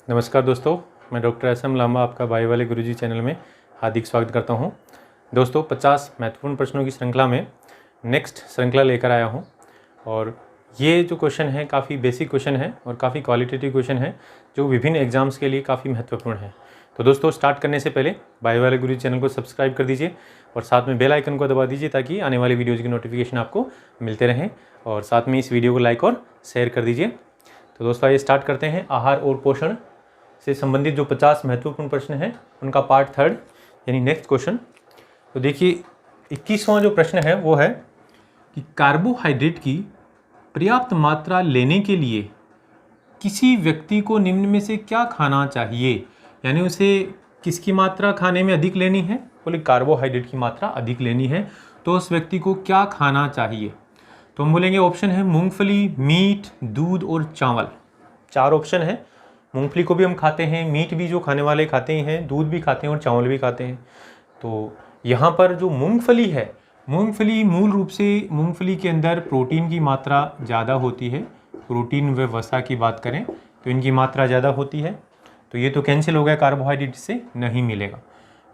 नमस्कार दोस्तों, मैं डॉक्टर एस एम लांबा आपका भाई वाले गुरुजी चैनल में हार्दिक स्वागत करता हूं। दोस्तों 50 महत्वपूर्ण प्रश्नों की श्रृंखला में नेक्स्ट श्रृंखला लेकर आया हूं और ये जो क्वेश्चन है काफ़ी बेसिक क्वेश्चन है और काफ़ी क्वालिटेटिव क्वेश्चन है जो विभिन्न एग्जाम्स के लिए काफ़ी महत्वपूर्ण है। तो दोस्तों स्टार्ट करने से पहले भाई वाले गुरुजी चैनल को सब्सक्राइब कर दीजिए और साथ में बेल आइकन को दबा दीजिए ताकि आने वाली वीडियोज़ की नोटिफिकेशन आपको मिलते रहें और साथ में इस वीडियो को लाइक और शेयर कर दीजिए। तो दोस्तों आइए स्टार्ट करते हैं। आहार और पोषण से संबंधित जो 50 महत्वपूर्ण प्रश्न हैं उनका पार्ट 3 यानी नेक्स्ट क्वेश्चन। तो देखिए 21वां जो प्रश्न है वो है कि कार्बोहाइड्रेट की पर्याप्त मात्रा लेने के लिए किसी व्यक्ति को निम्न में से क्या खाना चाहिए, यानी उसे किसकी मात्रा खाने में अधिक लेनी है। बोले कार्बोहाइड्रेट की मात्रा अधिक लेनी है तो उस व्यक्ति को क्या खाना चाहिए। तो हम बोलेंगे ऑप्शन है मूंगफली, मीट, दूध और चावल। 4 ऑप्शन है। मूंगफली को भी हम खाते हैं, मीट भी जो खाने वाले खाते ही हैं, दूध भी खाते हैं और चावल भी खाते हैं। तो यहाँ पर जो मूंगफली है, मूंगफली मूल रूप से मूंगफली के अंदर प्रोटीन की मात्रा ज़्यादा होती है। प्रोटीन व वसा की बात करें तो इनकी मात्रा ज़्यादा होती है, तो ये तो कैंसिल हो गया, कार्बोहाइड्रेट से नहीं मिलेगा।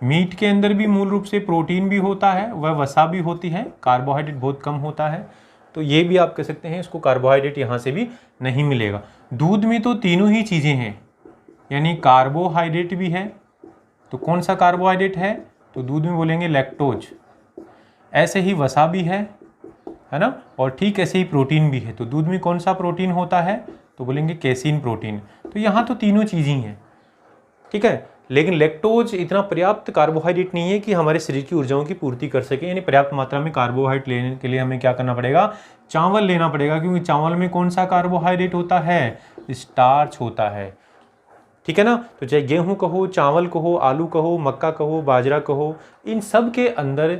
मीट के अंदर भी मूल रूप से प्रोटीन भी होता है वह वसा भी होती है, कार्बोहाइड्रेट बहुत कम होता है, तो ये भी आप कह सकते हैं इसको कार्बोहाइड्रेट यहाँ से भी नहीं मिलेगा। दूध में तो तीनों ही चीज़ें हैं, यानी कार्बोहाइड्रेट भी है, तो कौन सा कार्बोहाइड्रेट है, तो दूध में बोलेंगे लैक्टोज। ऐसे ही वसा भी है ना, और ठीक ऐसे ही प्रोटीन भी है। तो दूध में कौन सा प्रोटीन होता है, तो बोलेंगे कैसीन प्रोटीन। तो यहाँ तो तीनों चीज़ें हैं, ठीक है। लेकिन लैक्टोज इतना पर्याप्त कार्बोहाइड्रेट नहीं है कि हमारे शरीर की ऊर्जाओं की पूर्ति कर सके, यानी पर्याप्त मात्रा में कार्बोहाइड्रेट लेने के लिए हमें क्या करना पड़ेगा, चावल लेना पड़ेगा, क्योंकि चावल में कौन सा कार्बोहाइड्रेट होता है, स्टार्च होता है, ठीक है ना। तो चाहे गेहूं कहो, चावल कहो, आलू कहो, मक्का कहो, बाजरा कहो, इन सब के अंदर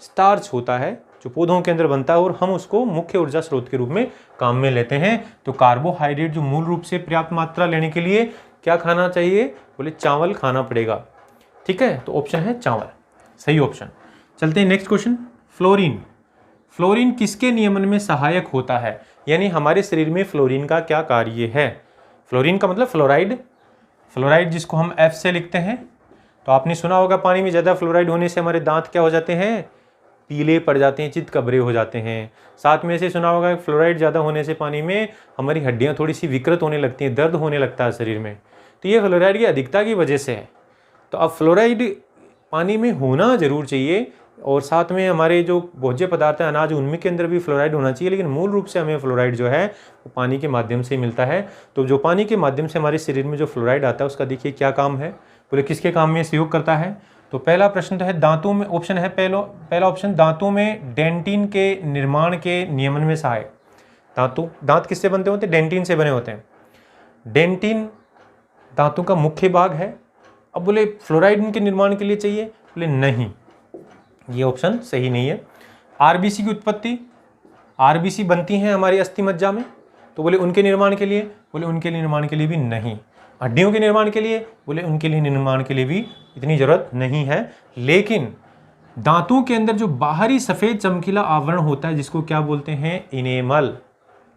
स्टार्च होता है जो पौधों के अंदर बनता है और हम उसको मुख्य ऊर्जा स्रोत के रूप में काम में लेते हैं। तो कार्बोहाइड्रेट जो मूल रूप से पर्याप्त मात्रा लेने के लिए क्या खाना चाहिए, बोले चावल खाना पड़ेगा, ठीक है। तो ऑप्शन है चावल, सही ऑप्शन। चलते हैं नेक्स्ट क्वेश्चन। फ्लोरीन, फ्लोरीन किसके नियमन में सहायक होता है, यानी हमारे शरीर में फ्लोरीन का क्या कार्य है। फ्लोरीन का मतलब फ्लोराइड, फ्लोराइड जिसको हम F से लिखते हैं। तो आपने सुना होगा पानी में ज़्यादा फ्लोराइड होने से हमारे दांत क्या हो जाते हैं, पीले पड़ जाते हैं, चितकबरे हो जाते हैं। साथ में से सुना होगा फ्लोराइड ज़्यादा होने से पानी में हमारी हड्डियाँ थोड़ी सी विकृत होने लगती हैं, दर्द होने लगता है शरीर में। तो ये फ्लोराइड की अधिकता की वजह से है। तो अब फ्लोराइड पानी में होना ज़रूर चाहिए और साथ में हमारे जो भोज्य पदार्थ हैं, अनाज, उनमें के अंदर भी फ्लोराइड होना चाहिए, लेकिन मूल रूप से हमें फ्लोराइड जो है वो पानी के माध्यम से मिलता है। तो जो पानी के माध्यम से हमारे शरीर में जो फ्लोराइड आता है उसका देखिए क्या काम है, बोले किसके काम में सहयोग करता है। तो पहला प्रश्न तो है दांतों में, ऑप्शन है पहला ऑप्शन दांतों में डेंटिन के निर्माण के नियमन में सहायक। दांत किससे बनते होते हैं, डेंटिन से बने होते हैं। डेंटिन दांतों का मुख्य भाग है। अब बोले फ्लोराइड इनके निर्माण के लिए चाहिए, बोले नहीं, ये ऑप्शन सही नहीं है। आरबीसी की उत्पत्ति, आरबीसी बनती हैं हमारी अस्थि मज्जा में, तो बोले उनके निर्माण के लिए, बोले उनके निर्माण के लिए भी नहीं। हड्डियों के निर्माण के लिए, बोले उनके लिए निर्माण के लिए भी इतनी जरूरत नहीं है। लेकिन दांतों के अंदर जो बाहरी सफ़ेद चमकीला आवरण होता है जिसको क्या बोलते हैं, इनेमल,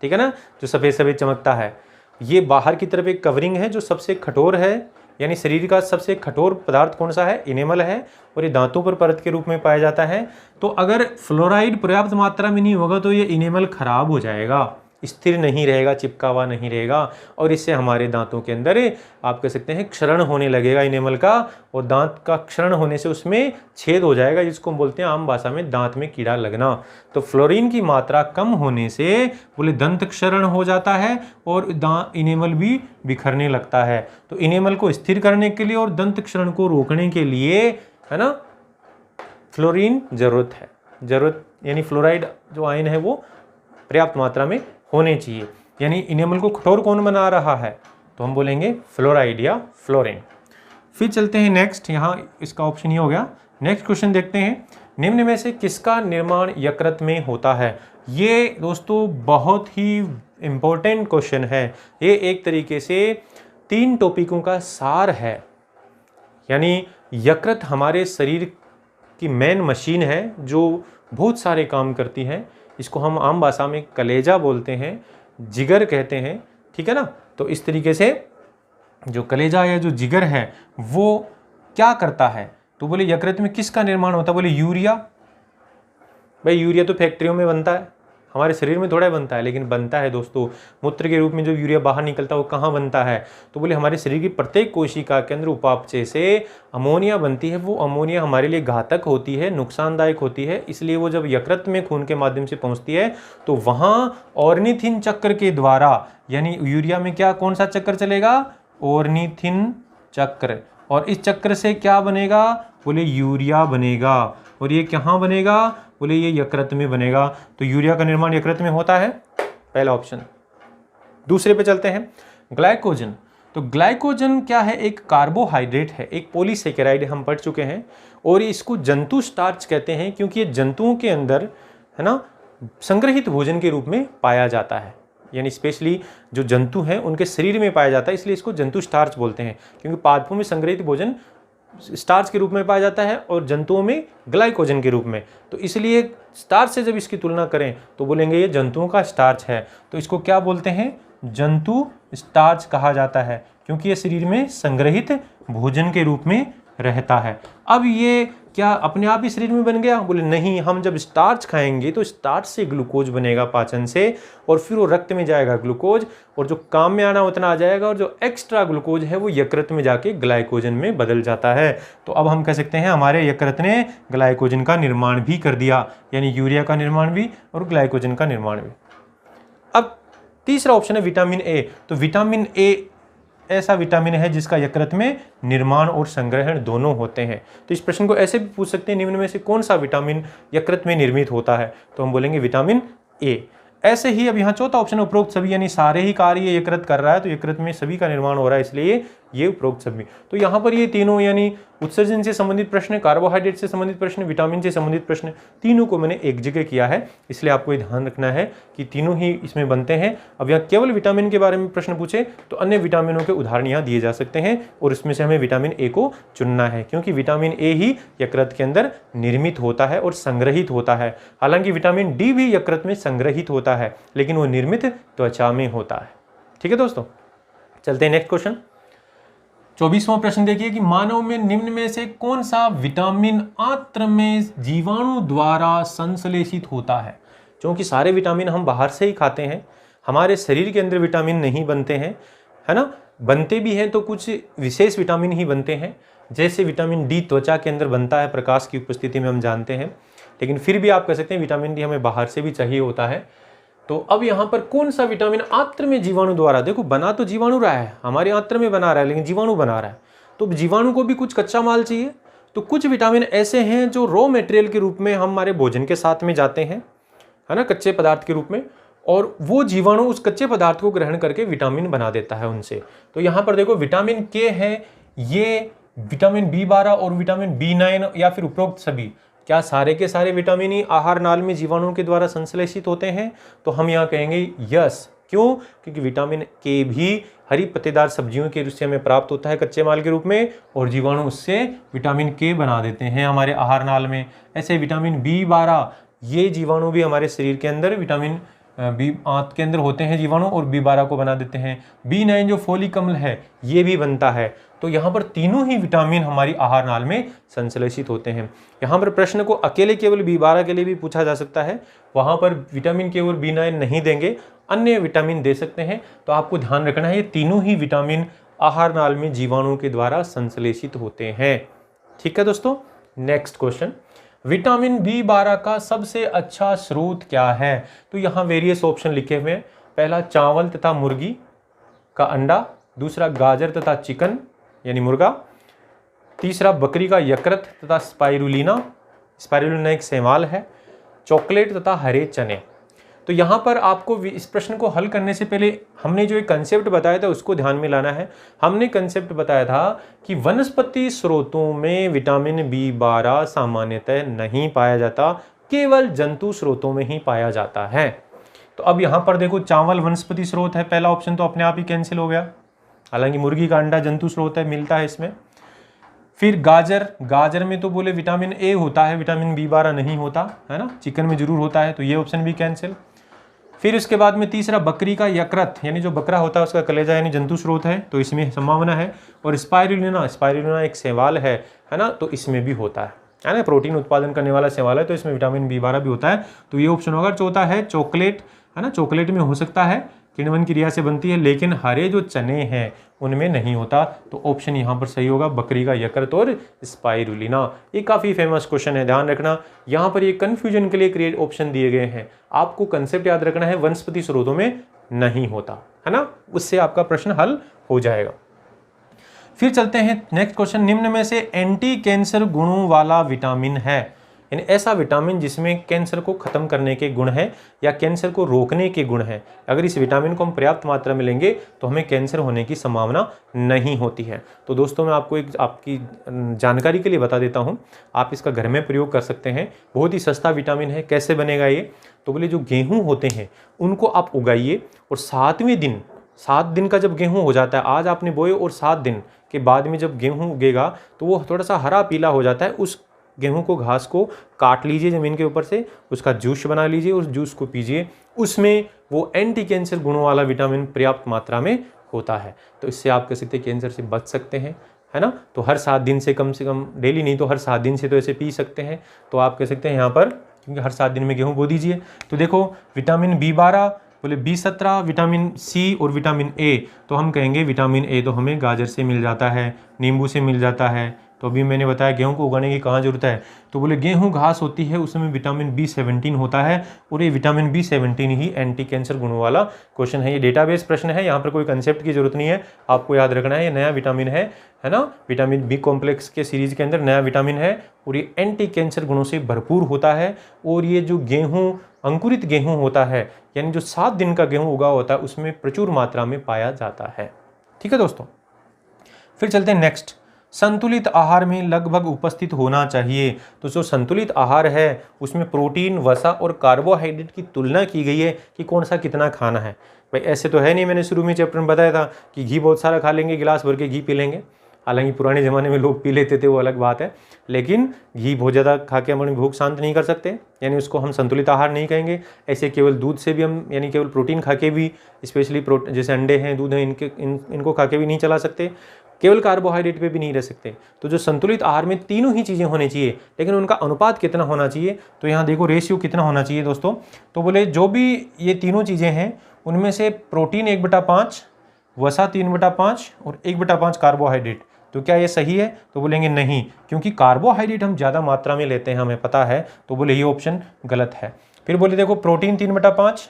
ठीक है ना, जो सफ़ेद सफ़ेद चमकता है, ये बाहर की तरफ एक कवरिंग है जो सबसे कठोर है, यानी शरीर का सबसे कठोर पदार्थ कौन सा है, इनेमल है, और ये दांतों पर परत के रूप में पाया जाता है। तो अगर फ्लोराइड पर्याप्त मात्रा में नहीं होगा तो ये इनेमल खराब हो जाएगा, स्थिर नहीं रहेगा, चिपका हुआ नहीं रहेगा, और इससे हमारे दांतों के अंदर आप कह सकते हैं क्षरण होने लगेगा इनेमल का, और दांत का क्षरण होने से उसमें छेद हो जाएगा, जिसको हम बोलते हैं आम भाषा में दांत में कीड़ा लगना। तो फ्लोरीन की मात्रा कम होने से बोले दंत क्षरण हो जाता है और इनेमल भी बिखरने लगता है। तो इनेमल को स्थिर करने के लिए और दंत क्षरण को रोकने के लिए, है ना, फ्लोरीन जरूरत यानी फ्लोराइड जो आयन है वो पर्याप्त मात्रा में होने चाहिए। यानी इनेमल को कठोर कौन बना रहा है, तो हम बोलेंगे फ्लोराइड या फ्लोरीन। फिर चलते हैं नेक्स्ट, यहाँ इसका ऑप्शन ये हो गया। नेक्स्ट क्वेश्चन देखते हैं, निम्न में से किसका निर्माण यकृत में होता है। ये दोस्तों बहुत ही इम्पोर्टेंट क्वेश्चन है। ये एक तरीके से 3 टॉपिकों का सार है, यानी यकृत हमारे शरीर की मेन मशीन है जो बहुत सारे काम करती है। इसको हम आम भाषा में कलेजा बोलते हैं, जिगर कहते हैं, ठीक है ना। तो इस तरीके से जो कलेजा या जो जिगर है वो क्या करता है? तो बोले यकृत में किसका निर्माण होता है? बोले यूरिया। भाई यूरिया तो फैक्ट्रियों में बनता है, हमारे शरीर में थोड़ा बनता है, लेकिन बनता है दोस्तों। मूत्र के रूप में जो यूरिया बाहर निकलता है वो कहाँ बनता है? तो बोले हमारे शरीर की प्रत्येक कोशिका के अंदर उपापचय से अमोनिया बनती है। वो अमोनिया हमारे लिए घातक होती है, नुकसानदायक होती है, इसलिए वो जब यकृत में खून के माध्यम से पहुँचती है तो वहाँ ऑर्निथिन चक्र के द्वारा, यानी यूरिया में क्या कौन सा चक्र चलेगा? ऑर्निथिन चक्र। और इस चक्र से क्या बनेगा? बोले यूरिया बनेगा। और ये कहाँ बनेगा? बोले ये यकृत में बनेगा। तो यूरिया का निर्माण यकृत में होता है, पहला ऑप्शन। दूसरे पे चलते हैं, ग्लाइकोजन। तो ग्लाइकोजन क्या है? एक कार्बोहाइड्रेट है, एक पॉलीसेकेराइड, हम पढ़ चुके हैं। और इसको जंतु स्टार्च कहते हैं क्योंकि ये जंतुओं के अंदर है ना संग्रहित भोजन के रूप में पाया जाता है, यानी स्पेशली जो जंतु हैं उनके शरीर में पाया जाता है, इसलिए इसको जंतु स्टार्च बोलते हैं। क्योंकि पादपों में संग्रहित भोजन स्टार्च के रूप में पाया जाता है और जंतुओं में ग्लाइकोजन के रूप में। तो इसलिए स्टार्च से जब इसकी तुलना करें तो बोलेंगे ये जंतुओं का स्टार्च है। तो इसको क्या बोलते हैं? जंतु स्टार्च कहा जाता है, क्योंकि ये शरीर में संग्रहित भोजन के रूप में रहता है। अब ये क्या अपने आप ही शरीर में बन गया? बोले नहीं, हम जब स्टार्च खाएंगे तो स्टार्च से ग्लूकोज बनेगा पाचन से, और फिर वो रक्त में जाएगा ग्लूकोज, और जो काम में आना उतना आ जाएगा, और जो एक्स्ट्रा ग्लूकोज है वो यकृत में जाके ग्लाइकोजन में बदल जाता है। तो अब हम कह सकते हैं हमारे यकृत ने ग्लाइकोजन का निर्माण भी कर दिया, यानी यूरिया का निर्माण भी और ग्लाइकोजन का निर्माण भी। अब तीसरा ऑप्शन है विटामिन ए। तो विटामिन ए ऐसा विटामिन है जिसका यकृत में निर्माण और संग्रहण दोनों होते हैं। तो इस प्रश्न को ऐसे भी पूछ सकते हैं, निम्न में से कौन सा विटामिन यकृत में निर्मित होता है? तो हम बोलेंगे विटामिन ए। ऐसे ही अब यहाँ चौथा ऑप्शन उपरोक्त सभी, यानी सारे ही कार्य यकृत कर रहा है, तो यकृत में सभी का निर्माण हो रहा है, इसलिए ये उपरोक्त सभी। तो यहाँ पर ये तीनों, यानी उत्सर्जन से संबंधित प्रश्न, कार्बोहाइड्रेट से संबंधित प्रश्न, विटामिन से संबंधित प्रश्न, तीनों को मैंने एक जगह किया है, इसलिए आपको ये ध्यान रखना है कि तीनों ही इसमें बनते हैं। अब यहाँ केवल विटामिन के बारे में प्रश्न पूछे तो अन्य विटामिनों के उदाहरण यहाँ दिए जा सकते हैं, और इसमें से हमें विटामिन ए को चुनना है, क्योंकि विटामिन ए ही यकृत के अंदर निर्मित होता है और संग्रहित होता है। हालांकि विटामिन डी भी यकृत में संग्रहित होता है, लेकिन वो निर्मित त्वचा में होता है। ठीक है दोस्तों, चलते हैं नेक्स्ट क्वेश्चन। 24वां प्रश्न देखिए कि मानव में निम्न में से कौन सा विटामिन आंत्र में जीवाणु द्वारा संश्लेषित होता है? क्योंकि सारे विटामिन हम बाहर से ही खाते हैं, हमारे शरीर के अंदर विटामिन नहीं बनते हैं, है ना। बनते भी हैं तो कुछ विशेष विटामिन ही बनते हैं, जैसे विटामिन डी त्वचा के अंदर बनता है प्रकाश की उपस्थिति में, हम जानते हैं। लेकिन फिर भी आप कह सकते हैं विटामिन डी हमें बाहर से भी चाहिए होता है। तो अब यहाँ पर कौन सा विटामिन आंत्र में जीवाणु द्वारा, देखो बना तो जीवाणु रहा है, हमारे आंत्र में बना रहा है, लेकिन जीवाणु बना रहा है, तो जीवाणु को भी कुछ कच्चा माल चाहिए। तो कुछ विटामिन ऐसे हैं जो रॉ मटेरियल के रूप में हमारे भोजन के साथ में जाते हैं, है ना, कच्चे पदार्थ के रूप में, और वो जीवाणु उस कच्चे पदार्थ को ग्रहण करके विटामिन बना देता है उनसे। तो यहाँ पर देखो विटामिन के है, ये विटामिन B12 और विटामिन B9 या फिर उपरोक्त सभी, क्या सारे के सारे विटामिन ही आहार नाल में जीवाणुओं के द्वारा संश्लेषित होते हैं? तो हम यहाँ कहेंगे यस। क्यों? क्योंकि विटामिन के भी हरी पत्तेदार सब्जियों के रूप से हमें प्राप्त होता है कच्चे माल के रूप में, और जीवाणु उससे विटामिन के बना देते हैं हमारे आहार नाल में। ऐसे विटामिन B12 ये जीवाणु भी हमारे शरीर के अंदर विटामिन आंत के अंदर होते हैं जीवाणु, और B12 को बना देते हैं। B9 जो फोलिक अम्ल है ये भी बनता है। तो यहाँ पर तीनों ही विटामिन हमारी आहार नाल में संश्लेषित होते हैं। यहाँ पर प्रश्न को अकेले केवल B12 के लिए भी पूछा जा सकता है, वहाँ पर विटामिन के और B9 नहीं देंगे, अन्य विटामिन दे सकते हैं। तो आपको ध्यान रखना है ये तीनों ही विटामिन आहार नाल में जीवाणुओं के द्वारा संश्लेषित होते हैं। ठीक है दोस्तों, नेक्स्ट क्वेश्चन, विटामिन B12 का सबसे अच्छा स्रोत क्या है? तो यहाँ वेरियस ऑप्शन लिखे हुए हैं। पहला चावल तथा मुर्गी का अंडा, दूसरा गाजर तथा चिकन यानी मुर्गा, तीसरा बकरी का यकृत तथा स्पाइरुलिना एक शैवाल है, चॉकलेट तथा हरे चने। तो यहाँ पर आपको इस प्रश्न को हल करने से पहले हमने जो एक कंसेप्ट बताया था उसको ध्यान में लाना है। हमने कंसेप्ट बताया था कि वनस्पति स्रोतों में विटामिन B12 सामान्यतः नहीं पाया जाता, केवल जंतु स्रोतों में ही पाया जाता है। तो अब यहाँ पर देखो चावल वनस्पति स्रोत है, पहला ऑप्शन तो अपने आप ही कैंसिल हो गया। हालांकि मुर्गी का अंडा जंतु स्रोत है, मिलता है इसमें। फिर गाजर में तो बोले विटामिन ए होता है, विटामिन B12 नहीं होता है ना, चिकन में जरूर होता है, तो ये ऑप्शन भी कैंसिल। फिर उसके बाद में तीसरा बकरी का यकृत, यानी जो बकरा होता है उसका कलेजा यानी जंतु स्रोत है, तो इसमें संभावना है। और स्पाइरुलिना, स्पाइरुलिना एक शैवाल है ना, तो इसमें भी होता है ना, प्रोटीन उत्पादन करने वाला शैवाल है, तो इसमें विटामिन B12 भी होता है। तो ये ऑप्शन होगा। चौथा है चॉकलेट, है ना, चॉकलेट में हो सकता है, किण्वन क्रिया से बनती है, लेकिन हरे जो चने हैं उनमें नहीं होता। तो ऑप्शन यहाँ पर सही होगा बकरी का यकृत और स्पाइरुलिना। ये काफ़ी फेमस क्वेश्चन है, ध्यान रखना। यहाँ पर ये कन्फ्यूजन के लिए क्रिएट ऑप्शन दिए गए हैं। आपको कंसेप्ट याद रखना है, वनस्पति स्रोतों में नहीं होता, है ना, उससे आपका प्रश्न हल हो जाएगा। फिर चलते हैं नेक्स्ट क्वेश्चन। निम्न में से एंटी कैंसर गुणों वाला विटामिन है, यानी ऐसा विटामिन जिसमें कैंसर को खत्म करने के गुण हैं या कैंसर को रोकने के गुण हैं। अगर इस विटामिन को हम पर्याप्त मात्रा में लेंगे तो हमें कैंसर होने की संभावना नहीं होती है। तो दोस्तों मैं आपको एक आपकी जानकारी के लिए बता देता हूं, आप इसका घर में प्रयोग कर सकते हैं। बहुत ही सस्ता विटामिन है। कैसे बनेगा ये, तो बोले जो गेहूँ होते हैं उनको आप उगाइए और 7 दिन का जब गेहूँ हो जाता है, आज आपने बोए और 7 दिन के बाद में जब गेहूँ उगेगा तो वो थोड़ा सा हरा पीला हो जाता है। उस गेहूं को, घास को काट लीजिए ज़मीन के ऊपर से, उसका जूस बना लीजिए, उस जूस को पीजिए। उसमें वो एंटी कैंसर गुणों वाला विटामिन पर्याप्त मात्रा में होता है। तो इससे आप कह सकते हैं कैंसर से बच सकते हैं, है ना। तो हर 7 दिन से कम डेली नहीं तो हर 7 दिन से तो ऐसे पी सकते हैं। तो आप कह सकते हैं यहाँ पर, क्योंकि हर 7 दिन में गेहूँ बो दीजिए। तो देखो विटामिन B12, बोले B17, विटामिन C और विटामिन A। तो हम कहेंगे विटामिन A तो हमें गाजर से मिल जाता है, नींबू से मिल जाता है। तो अभी मैंने बताया गेहूं को उगाने की कहाँ जरूरत है, तो बोले गेहूं घास होती है उसमें विटामिन B17 होता है, और ये विटामिन B17 ही एंटी कैंसर गुणों वाला क्वेश्चन है। ये डेटाबेस प्रश्न है, यहाँ पर कोई कंसेप्ट की जरूरत नहीं है, आपको याद रखना है। ये नया विटामिन है ना, विटामिन B कॉम्प्लेक्स के सीरीज के अंदर नया विटामिन है, और ये एंटी कैंसर गुणों से भरपूर होता है। और ये जो गेहूँ, अंकुरित गेहूँ होता है, यानी जो 7 दिन का गेहूँ उगा होता है, उसमें प्रचुर मात्रा में पाया जाता है। ठीक है दोस्तों, फिर चलते हैं नेक्स्ट। संतुलित आहार में लगभग उपस्थित होना चाहिए। तो जो संतुलित आहार है उसमें प्रोटीन, वसा और कार्बोहाइड्रेट की तुलना की गई है कि कौन सा कितना खाना है। भाई ऐसे तो है नहीं, मैंने शुरू में चैप्टर में बताया था कि घी बहुत सारा खा लेंगे, गिलास भर के घी पी लेंगे। हालांकि पुराने ज़माने में लोग पी लेते थे, वो अलग बात है, लेकिन घी बहुत ज़्यादा खा के हम अपनी भूख शांत नहीं कर सकते, यानी उसको हम संतुलित आहार नहीं कहेंगे। ऐसे केवल दूध से भी हम, यानी केवल प्रोटीन खा के भी, स्पेशली जैसे अंडे हैं, दूध हैं, इनको खा के भी नहीं चला सकते, केवल कार्बोहाइड्रेट पे भी नहीं रह सकते। तो जो संतुलित आहार में तीनों ही चीज़ें होनी चाहिए, लेकिन उनका अनुपात कितना होना चाहिए, तो यहाँ देखो रेशियो कितना होना चाहिए दोस्तों। तो बोले जो भी ये तीनों चीज़ें हैं उनमें से प्रोटीन 1/5, वसा 3/5 और 1/5 कार्बोहाइड्रेट। तो क्या ये सही है, तो बोलेंगे नहीं, क्योंकि कार्बोहाइड्रेट हम ज़्यादा मात्रा में लेते हैं, हमें पता है। तो बोले ये ऑप्शन गलत है। फिर बोले देखो प्रोटीन 3/5,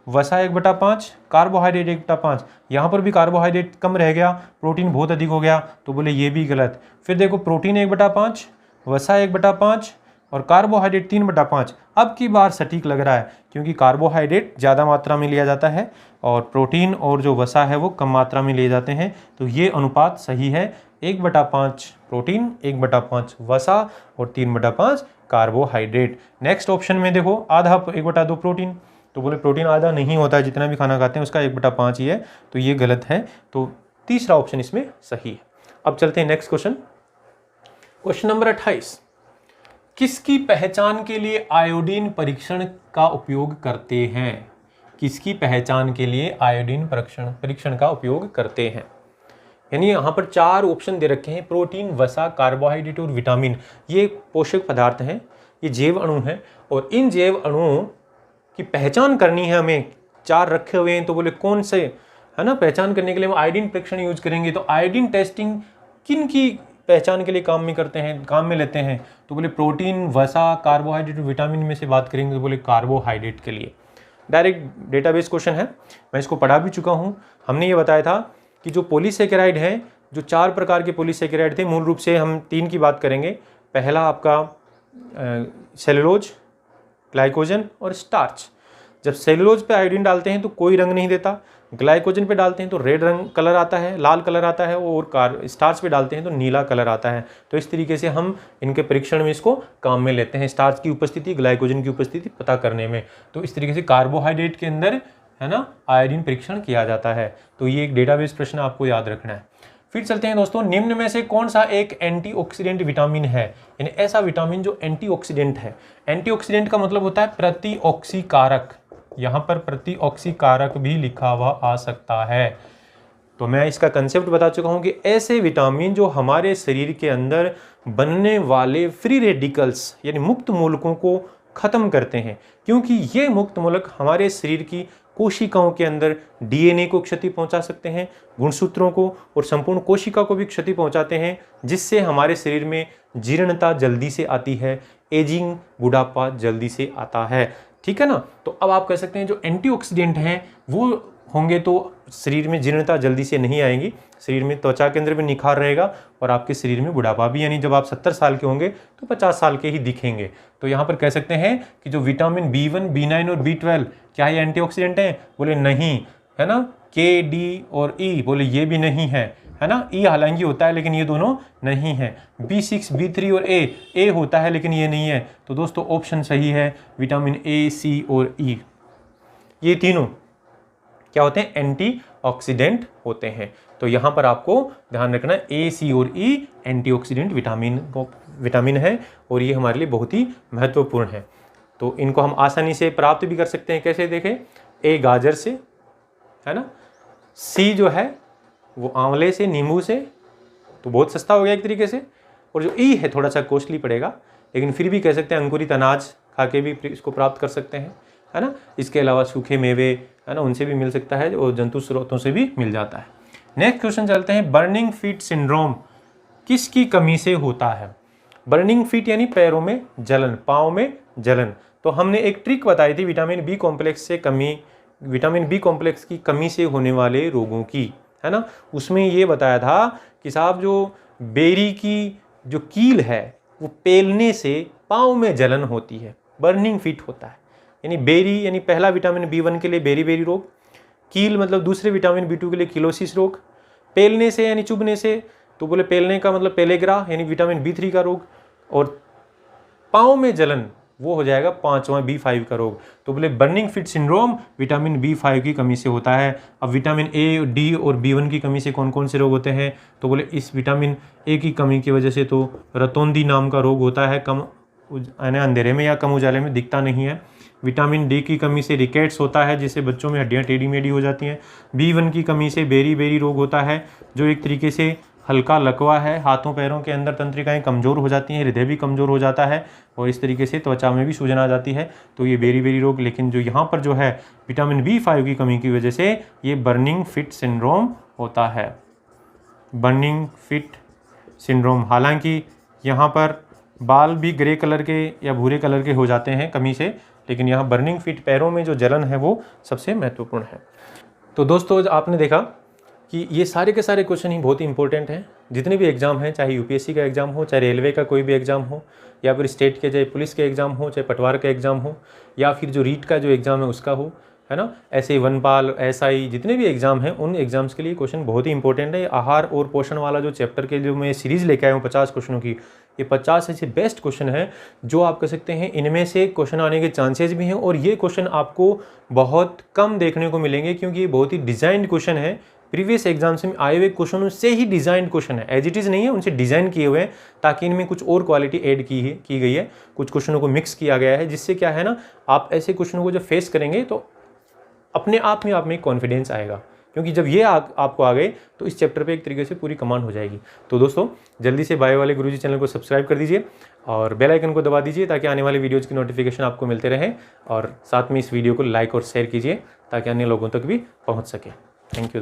वसा 1/5, कार्बोहाइड्रेट 1/5, यहाँ पर भी कार्बोहाइड्रेट कम रह गया, प्रोटीन बहुत अधिक हो गया, तो बोले ये भी गलत। फिर देखो प्रोटीन 1/5, वसा 1/5 और कार्बोहाइड्रेट 3/5। अब की बार सटीक लग रहा है, क्योंकि कार्बोहाइड्रेट ज़्यादा मात्रा में लिया जाता है और प्रोटीन और जो वसा है वो कम मात्रा में लिए जाते हैं। तो ये अनुपात सही है, 1/5 प्रोटीन, 1/5 वसा और 3/5 कार्बोहाइड्रेट। नेक्स्ट ऑप्शन में देखो आधा 1/2 प्रोटीन, तो बोले प्रोटीन आधा नहीं होता है, जितना भी खाना खाते हैं उसका 1/5 ही है, तो ये गलत है। तो तीसरा ऑप्शन इसमें सही है। अब चलते हैं नेक्स्ट क्वेश्चन। क्वेश्चन नंबर 28, किसकी पहचान के लिए आयोडीन परीक्षण का उपयोग करते हैं? किसकी पहचान के लिए आयोडीन परीक्षण का उपयोग करते हैं? यानी यहाँ पर 4 ऑप्शन दे रखे हैं, प्रोटीन, वसा, कार्बोहाइड्रेट और विटामिन। ये पोषक पदार्थ हैं, ये जैव अणु हैं, और इन जैव अणुओं की पहचान करनी है हमें। 4 रखे हुए हैं, तो बोले कौन से, है ना, पहचान करने के लिए हम आयोडीन परीक्षण यूज करेंगे। तो आयोडीन टेस्टिंग किन की पहचान के लिए काम में लेते हैं, तो बोले प्रोटीन, वसा, कार्बोहाइड्रेट और विटामिन में से बात करेंगे, तो बोले कार्बोहाइड्रेट के लिए। डायरेक्ट डेटाबेस क्वेश्चन है, मैं इसको पढ़ा भी चुका हूँ। हमने ये बताया था कि जो पॉलीसेकेराइड हैं, जो 4 प्रकार के पॉलीसेकेराइड थे, मूल रूप से हम 3 की बात करेंगे। पहला आपका सेलुलोज, ग्लाइकोजन और स्टार्च। जब सेलुलोज पे आयोडीन डालते हैं तो कोई रंग नहीं देता, ग्लाइकोजन पे डालते हैं तो रेड रंग कलर आता है, लाल कलर आता है, और स्टार्च पे डालते हैं तो नीला कलर आता है। तो इस तरीके से हम इनके परीक्षण में इसको काम में लेते हैं, स्टार्च की उपस्थिति, ग्लाइकोजन की उपस्थिति पता करने में। तो इस तरीके से कार्बोहाइड्रेट के अंदर, है ना, आयोडीन परीक्षण किया जाता है। तो ये एक डेटाबेस प्रश्न आपको याद रखना है। फिर चलते हैं दोस्तों, निम्न में से कौन सा एक एंटीऑक्सीडेंट विटामिन है? यानी ऐसा विटामिन जो एंटीऑक्सीडेंट है। एंटीऑक्सीडेंट का मतलब होता है प्रतिऑक्सीकारक, यहाँ पर प्रतिऑक्सी कारक भी लिखा हुआ आ सकता है। तो मैं इसका कंसेप्ट बता चुका हूँ कि ऐसे विटामिन जो हमारे शरीर के अंदर बनने वाले फ्री रेडिकल्स यानी मुक्त मूलकों को खत्म करते हैं, क्योंकि ये मुक्त मूलक हमारे शरीर की कोशिकाओं के अंदर डीएनए को क्षति पहुंचा सकते हैं, गुणसूत्रों को और संपूर्ण कोशिका को भी क्षति पहुंचाते हैं, जिससे हमारे शरीर में जीर्णता जल्दी से आती है, एजिंग बुढ़ापा जल्दी से आता है। ठीक है ना। तो अब आप कह सकते हैं जो एंटीऑक्सीडेंट हैं वो होंगे तो शरीर में जीर्णता जल्दी से नहीं आएगी, शरीर में त्वचा के अंदर भी निखार रहेगा और आपके शरीर में बुढ़ापा भी, यानी जब आप 70 साल के होंगे तो 50 साल के ही दिखेंगे। तो यहाँ पर कह सकते हैं कि जो विटामिन B1, B9 और B12 क्या ये एंटीऑक्सीडेंट हैं? बोले नहीं, है ना। K, D और E बोले ये भी नहीं है, है ना। E हालांकि होता है लेकिन ये दोनों नहीं है। B6, B3 और A होता है लेकिन ये नहीं है। तो दोस्तों ऑप्शन सही है विटामिन A, C और E। ये तीनों क्या होते हैं? एंटीऑक्सीडेंट होते हैं। तो यहाँ पर आपको ध्यान रखना A, C और E एंटीऑक्सीडेंट विटामिन है और ये हमारे लिए बहुत ही महत्वपूर्ण है। तो इनको हम आसानी से प्राप्त भी कर सकते हैं। कैसे देखें? A गाजर से, है ना। C जो है वो आंवले से, नींबू से, तो बहुत सस्ता हो गया एक तरीके से। और जो E है थोड़ा सा कॉस्टली पड़ेगा, लेकिन फिर भी कह सकते हैं अंकुरित अनाज खा के भी इसको प्राप्त कर सकते हैं, है ना। इसके अलावा सूखे मेवे, है ना, उनसे भी मिल सकता है और जंतु स्रोतों से भी मिल जाता है। नेक्स्ट क्वेश्चन चलते हैं, बर्निंग फीट सिंड्रोम किसकी कमी से होता है? बर्निंग फीट यानी पैरों में जलन, पाँव में जलन। तो हमने एक ट्रिक बताई थी विटामिन बी कॉम्प्लेक्स की कमी से होने वाले रोगों की, है ना। उसमें ये बताया था कि साहब जो बेरी की जो कील है वो पेलने से पाँव में जलन होती है, बर्निंग फीट होता है। यानी बेरी यानी पहला विटामिन B1 के लिए बेरी रोग, कील मतलब दूसरे विटामिन B2 के लिए किलोसिस रोग, पेलने से यानी चुभने से तो बोले पेलने का मतलब पेलेग्रा यानी विटामिन B3 का रोग, और पाँव में जलन वो हो जाएगा 5वां B5 का रोग। तो बोले burning feet syndrome vitamin B5 की कमी से होता है। अब विटामिन A, D और B1 की कमी से कौन कौन से रोग होते हैं? तो बोले इस विटामिन A की कमी की वजह से तो रतौंधी नाम का रोग होता है, कम अंधेरे में या कम उजाले में दिखता नहीं है। विटामिन D की कमी से रिकेट्स होता है, जिससे बच्चों में हड्डियाँ टेढ़ी मेढ़ी हो जाती हैं। B1 की कमी से बेरी रोग होता है, जो एक तरीके से हल्का लकवा है, हाथों पैरों के अंदर तंत्रिकाएं कमज़ोर हो जाती हैं, हृदय भी कमज़ोर हो जाता है और इस तरीके से त्वचा में भी सूजन आ जाती है। तो ये बेरी रोग। लेकिन जो यहाँ पर जो है विटामिन B5 की कमी की वजह से ये बर्निंग फिट सिंड्रोम होता है, बर्निंग फिट सिंड्रोम। हालांकि यहाँ पर बाल भी ग्रे कलर के या भूरे कलर के हो जाते हैं कमी से, लेकिन यहाँ बर्निंग फिट पैरों में जो जलन है वो सबसे महत्वपूर्ण है। तो दोस्तों आपने देखा कि ये सारे के सारे क्वेश्चन ही बहुत ही इंपॉर्टेंट हैं। जितने भी एग्जाम हैं, चाहे यूपीएससी का एग्जाम हो, चाहे रेलवे का कोई भी एग्जाम हो, या फिर स्टेट के चाहे पुलिस के एग्जाम हो, चाहे पटवार का एग्जाम हो, या फिर जो रीट का जो एग्जाम है उसका हो, है ना। ऐसे वनपाल, एसआई, जितने भी एग्जाम हैं उन एग्जाम्स के लिए क्वेश्चन बहुत ही इंपॉर्टेंट है। आहार और पोषण वाला जो चैप्टर के जो मैं सीरीज़ लेके आया हूँ 50 क्वेश्चनों की, ये 50 ऐसे बेस्ट क्वेश्चन है जो आप कह सकते हैं इनमें से क्वेश्चन आने के चांसेस भी हैं। और ये क्वेश्चन आपको बहुत कम देखने को मिलेंगे, क्योंकि ये बहुत ही डिज़ाइंड क्वेश्चन है। प्रीवियस एग्जाम्स में आए हुए क्वेश्चनों से ही डिज़ाइंड क्वेश्चन है, एज इट इज़ नहीं है, उनसे डिज़ाइन किए हुए हैं, ताकि इनमें कुछ और क्वालिटी ऐड की गई है, कुछ क्वेश्चनों को मिक्स किया गया है, जिससे क्या है ना, आप ऐसे क्वेश्चनों को जब फेस करेंगे तो अपने आप में कॉन्फिडेंस आएगा। क्योंकि जब ये आपको आ गए तो इस चैप्टर पे एक तरीके से पूरी कमांड हो जाएगी। तो दोस्तों जल्दी से बायो वाले गुरुजी चैनल को सब्सक्राइब कर दीजिए और बेल आइकन को दबा दीजिए, ताकि आने वाले वीडियोज़ की नोटिफिकेशन आपको मिलते रहें। और साथ में इस वीडियो को लाइक और शेयर कीजिए ताकि अन्य लोगों तक भी पहुँच सके। Thank you.